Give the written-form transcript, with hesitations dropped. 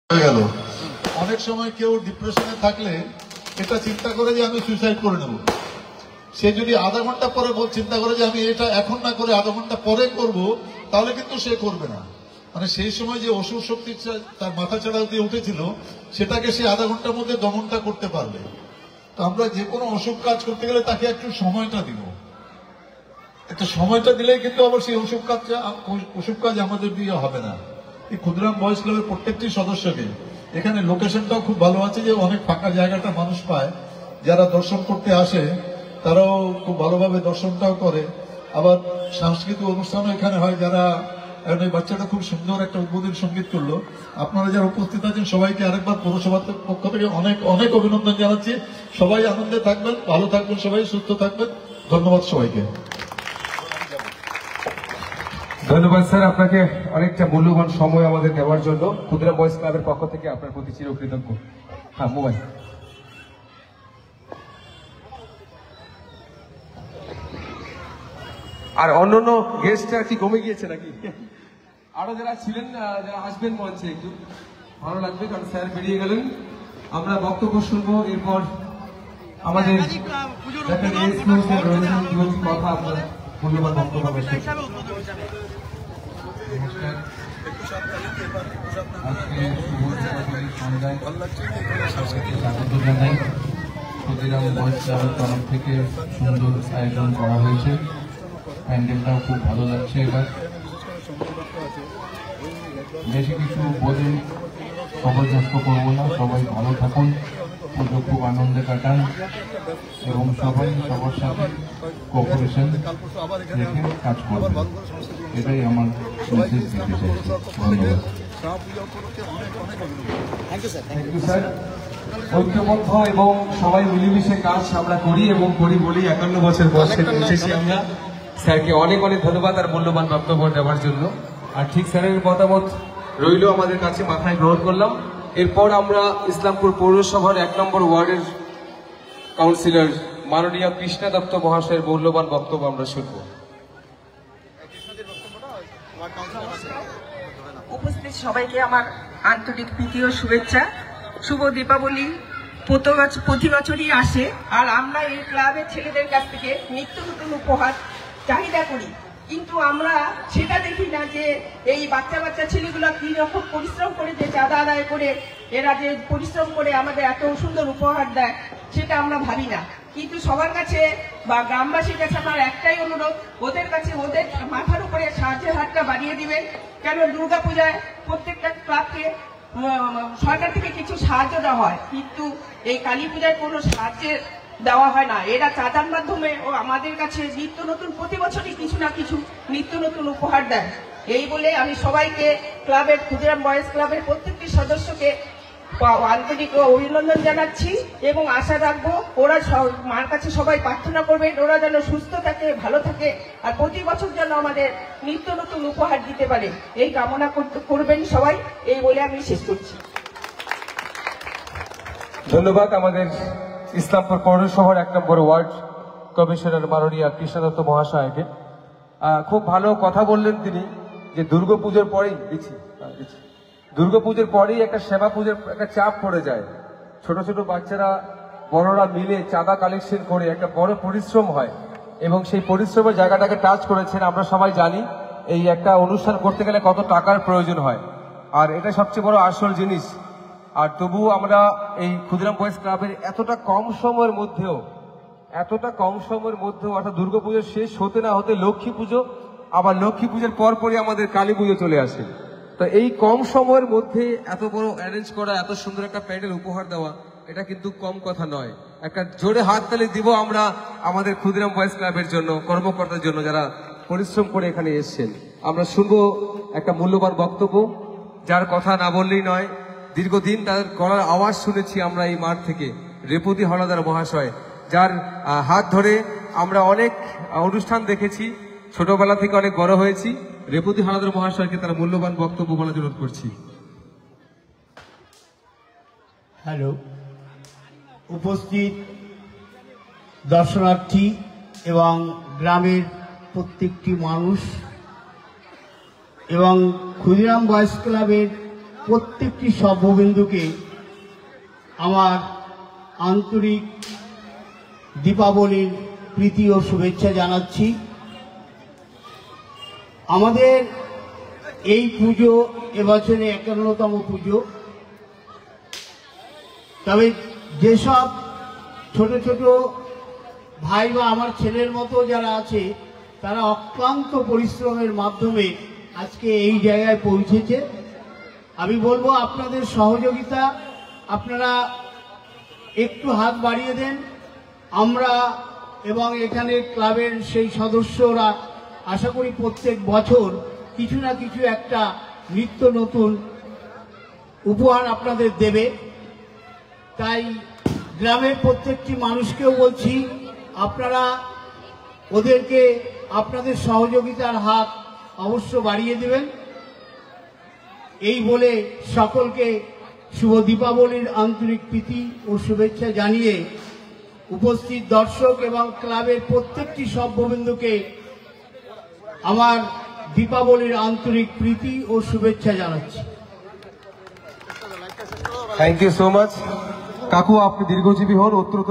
হয়ে গেল। অনেক সময় কেউ ডিপ্রেশনে থাকলে এটা চিন্তা করে যে আমি সুইসাইড করে নেব, সে যদি আধা ঘন্টা পরে চিন্তা করে যে আমি এটা এখন না করে আধা ঘন্টা পরে করব, তাহলে কিন্তু সে করবে না। মানে সেই সময় যে অসুর শক্তি তার মাথা ছাড়া দিয়ে উঠেছিল, সেটাকে সে আধা ঘন্টার মধ্যে দমনটা করতে পারবে। তো আমরা যে কোনো অসুখ কাজ করতে গেলে তাকে একটু সময়টা দিব, একটা সময়টা দিলেই কিন্তু আবার সেই অসুখ কাজ আমাদের দিয়ে হবে না। এই ক্ষুদিরাম বয়েজ ক্লাবের প্রত্যেকটি সদস্যকে, এখানে লোকেশনটাও খুব ভালো আছে যে অনেক ফাঁকা জায়গাটা মানুষ পায়, যারা দর্শন করতে আসে তারাও খুব ভালোভাবে দর্শনটাও করে। আবার সাংস্কৃতিক অনুষ্ঠানও এখানে হয়। যারা এই বাচ্চাটা খুব সুন্দর একটা উদ্বোধনী সঙ্গীত করলো, আপনারা যারা উপস্থিত আছেন সবাইকে আরেকবার পৌরসভার পক্ষ থেকে অনেক অনেক অভিনন্দন জানাচ্ছি। সবাই আনন্দে থাকবেন, ভালো থাকবেন, সবাই সুস্থ থাকবেন। ধন্যবাদ সবাইকে। ধন্যবাদ স্যার, আপনাকে অনেকটা মূল্যবান সময় আমাদের দেওয়ার জন্য। ক্ষুদিরাম বয়েজ ক্লাবের পক্ষ থেকে আপনার প্রতি চিরকৃতজ্ঞ। হ্যাঁ, মোবাইল। আর অন্যান্য গেস্টরা কি কমে গিয়েছে নাকি? আরো যারা ছিলেন, যারা আসবেন মঞ্চে, একটু ভালো লাগবে, কারণ স্যার বেরিয়ে গেলেন। আমরা বক্তব্য শুনবো, এরপর আমাদের কথা আপনার মূল্যবান বক্তব্য হবে। ক্ষুদিরাম বয়েজ ক্লাবের তরফ থেকে সুন্দর আয়োজন করা হয়েছে, প্যান্ডেলটাও খুব ভালো লাগছে। এবার বেশি কিছু বলে খবরগ্রস্ত করবো না, সবাই ভালো থাকুন, পুজো খুব আনন্দে কাটান এবং সবাই সবার সাথে কোঅপারেশন রেখে কাজ করবেন, এটাই আমার মেসেজ দিতে চাইছি। ধন্যবাদ। Thank you sir. ঐক্যবদ্ধ এবং সবাই মিলেমিশে কাজ আমরা করি এবং করি বলি 51 বছর বয়সে এসেছি আমরা। স্যারকে অনেক অনেক ধন্যবাদ আর মূল্যবান বক্তব্য দেওয়ার জন্য। আর ঠিক স্যারের মতামত রইল আমাদের কাছে, মাথায় গ্রহণ করলাম। এরপর আমরা ইসলামপুর পৌরসভার 1 নম্বর ওয়ার্ডের কাউন্সিলর মাননীয় কৃষ্ণা দত্ত মহাশয়ের মূল্যবান বক্তব্য আমরা শুনব। উপস্থিত সবাইকে আমার আন্তরিক প্রীতি ও শুভেচ্ছা। শুভ দীপাবলি প্রতি বছরই আসে, আর আমরা এই ক্লাবের ছেলেদের কাছ থেকে নিত্য নতুন উপহার চাহিদা করি, কিন্তু আমরা সেটা দেখি না যে এই বাচ্চা বাচ্চা ছেলেগুলো কি রকম পরিশ্রম করে, যে চাঁদা আদায় করে এরা যে পরিশ্রম করে আমাদের এত সুন্দর উপহার দেয়, সেটা আমরা ভাবি না। কিন্তু সবার কাছে বা গ্রামবাসীর কাছে আমার একটাই অনুরোধ, ওদের কাছে ওদের মাথার উপরে সাহায্যের হাতটা বাড়িয়ে দিবেন। কেন দুর্গাপূজায় প্রত্যেকটা ক্লাবকে সরকার থেকে কিছু সাহায্য দেওয়া হয়, কিন্তু এই কালী পূজায় কোনো সাহায্যের দেওয়া হয় না। এরা চাঁদার মাধ্যমে ও আমাদের কাছে নিত্য নতুন প্রতি বছরই কিছু না কিছু নিত্য নতুন উপহার দেয়। এই বলে আমি সবাইকে ক্লাবের, ক্ষুদিরাম বয়েজ ক্লাবের প্রত্যেকটি সদস্যকে আন্তরিক অভিনন্দন জানাচ্ছি এবং আশা রাখবো ওরা মার কাছে সবাই প্রার্থনা করবেন ওরা যেন সুস্থ থাকে, ভালো থাকে, আর প্রতি বছর যেন আমাদের নিত্য নতুন উপহার দিতে পারে, এই কামনা করবেন সবাই। এই বলে আমি শেষ করছি। ধন্যবাদ আমাদের ইসলামপুর পৌরসভার 1 নম্বর ওয়ার্ড কমিশনার মাননীয় কৃষ্ণ দত্ত মহাশয়কে। খুব ভালো কথা বললেন তিনি, যে দুর্গাপুজোর পরেই দুর্গাপুজোর পরেই একটা সেবা পুজোর একটা চাপ পড়ে যায়। ছোট ছোট বাচ্চারা বড়রা মিলে চাঁদা কালেকশন করে একটা বড় পরিশ্রম হয়, এবং সেই পরিশ্রমের জায়গাটাকে টাচ করেছেন। আমরা সবাই জানি এই একটা অনুষ্ঠান করতে গেলে কত টাকার প্রয়োজন হয়, আর এটা সবচেয়ে বড় আসল জিনিস। আর তবুও আমরা এই ক্ষুদিরাম বয়েজ ক্লাবের এতটা কম সময়ের মধ্যেও অর্থাৎ দুর্গাপুজো শেষ হতে না হতে লক্ষ্মী পুজো, আবার লক্ষ্মী পুজোর পরপরই আমাদের কালী পুজো চলে আসে। তো এই কম সময়ের মধ্যে এত বড় অ্যারেঞ্জ করা, এত সুন্দর একটা প্যান্ডেল উপহার দেওয়া, এটা কিন্তু কম কথা নয়। একটা জোরে হাততালি দিব আমরা আমাদের ক্ষুদিরাম বয়েজ ক্লাবের জন্য, কর্মকর্তার জন্য, যারা পরিশ্রম করে এখানে এসেছেন। আমরা শুনবো একটা মূল্যবান বক্তব্য, যার কথা না বললেই নয়। দীর্ঘদিন তার গলার আওয়াজ শুনেছি আমরা এই মাঠ থেকে, রেপতি হলাদার মহাশয়, যার হাত ধরে আমরা অনেক অনুষ্ঠান দেখেছি, ছোটবেলা থেকে অনেক বড় হয়েছি। রেপতি হলাদার মহাশয়কে তার মূল্যবান বক্তব্য বলার অনুরোধ করছি। হ্যালো, উপস্থিত দর্শনার্থী এবং গ্রামের প্রত্যেকটি মানুষ এবং ক্ষুদিরাম বয়েজ ক্লাবের প্রত্যেকটি সভ্যবিন্দুকে আমার আন্তরিক দীপাবলির প্রীতি ও শুভেচ্ছা জানাচ্ছি। আমাদের এই পুজো এবছরে 51তম পুজো। তবে যেসব ছোট ছোট ভাই বা আমার ছেলের মতো যারা আছে, তারা অক্লান্ত পরিশ্রমের মাধ্যমে আজকে এই জায়গায় পৌঁছেছে। আমি বলবো আপনাদের সহযোগিতা, আপনারা একটু হাত বাড়িয়ে দেন। আমরা এবং এখানে ক্লাবের সেই সদস্যরা আশা করি প্রত্যেক বছর কিছু না কিছু একটা নিত্য নতুন উপহার আপনাদের দেবে। তাই গ্রামের প্রত্যেকটি মানুষকেও বলছি, আপনারা ওদেরকে আপনাদের সহযোগিতার হাত অবশ্য বাড়িয়ে দেবেন। এই বলে সকলকে শুভ দীপাবলির আন্তরিক প্রীতি ও শুভেচ্ছা জানিয়ে উপস্থিত দর্শক এবং ক্লাবের প্রত্যেকটি সভ্যবিন্দুকে আমার দীপাবলির আন্তরিক প্রীতি ও শুভেচ্ছা জানাচ্ছি। থ্যাংক ইউ সো মাচ কাকু, আপনি দীর্ঘজীবী হন, অত্যন্ত